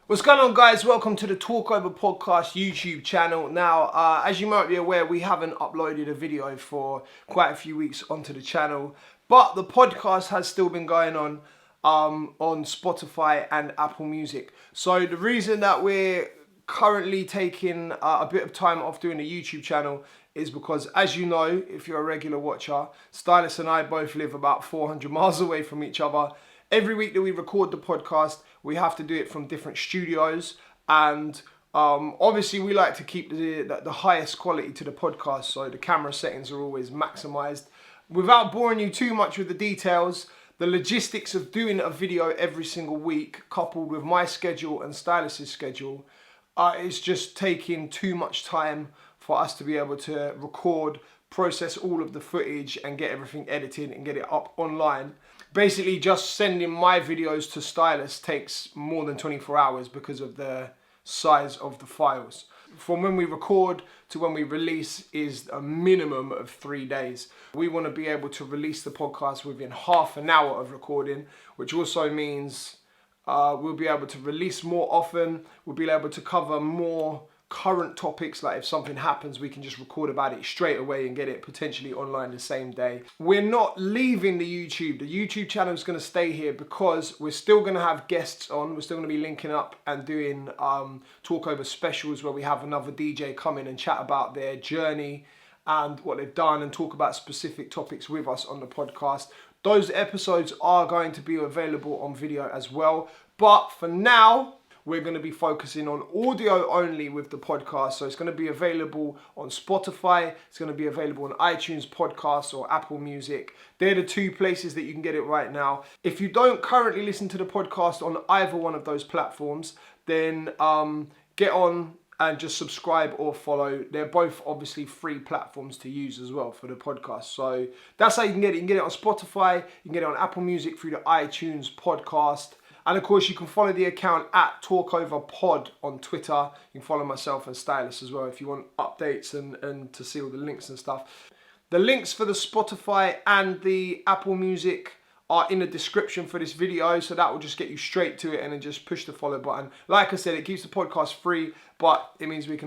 What's going on, guys? Welcome to the Talkover podcast YouTube channel. Now, as you might be aware, we haven't uploaded a video for quite a few weeks onto the channel, but the podcast has still been going on Spotify and Apple Music. So the reason that we're currently taking a bit of time off doing the YouTube channel is because, as you know, if you're a regular watcher, Stylus and I both live about 400 miles away from each other. Every week that we record the podcast, we have to do it from different studios, and obviously we like to keep the highest quality to the podcast, so the camera settings are always maximized. Without boring you too much with the details, the logistics of doing a video every single week, coupled with my schedule and Stylus's schedule, is just taking too much time for us to be able to record, process all of the footage and get everything edited and get it up online. Basically, just sending my videos to Stylus takes more than 24 hours because of the size of the files. From when we record to when we release is a minimum of 3 days. We want to be able to release the podcast within half an hour of recording, which also means we'll be able to release more often. We'll be able to cover more current topics, like if something happens, we can just record about it straight away and get it potentially online the same day. We're not leaving the YouTube. The YouTube channel is going to stay here because we're still going to have guests on. We're still going to be linking up and doing talkover specials where we have another DJ come in and chat about their journey and what they've done and talk about specific topics with us on the podcast. Those episodes are going to be available on video as well. But for now, we're going to be focusing on audio only with the podcast. So it's going to be available on Spotify. It's going to be available on iTunes Podcasts or Apple Music. They're the two places that you can get it right now. If you don't currently listen to the podcast on either one of those platforms, then get on and just subscribe or follow. They're both obviously free platforms to use as well for the podcast. So that's how you can get it. You can get it on Spotify. You can get it on Apple Music through the iTunes Podcast. And of course, you can follow the account at TalkoverPod on Twitter. You can follow myself and Stylus as well if you want updates and to see all the links and stuff. The links for the Spotify and the Apple Music are in the description for this video, so that will just get you straight to it and then just push the follow button. Like I said, it keeps the podcast free, but it means we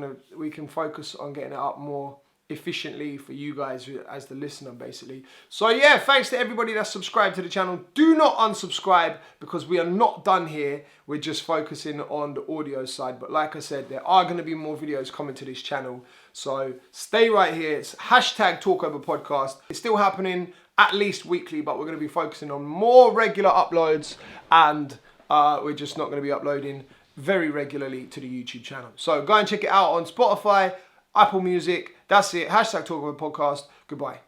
can focus on getting it up more efficiently for you guys as the listener, basically. So yeah, thanks to everybody that's subscribed to the channel. Do not unsubscribe because we are not done here. We're just focusing on the audio side. But like I said, there are going to be more videos coming to this channel. So stay right here. It's hashtag Talkover Podcast. It's still happening at least weekly, but we're going to be focusing on more regular uploads, and we're just not going to be uploading very regularly to the YouTube channel. So go and check it out on Spotify, Apple Music. That's it. Hashtag Talkover Podcast. Goodbye.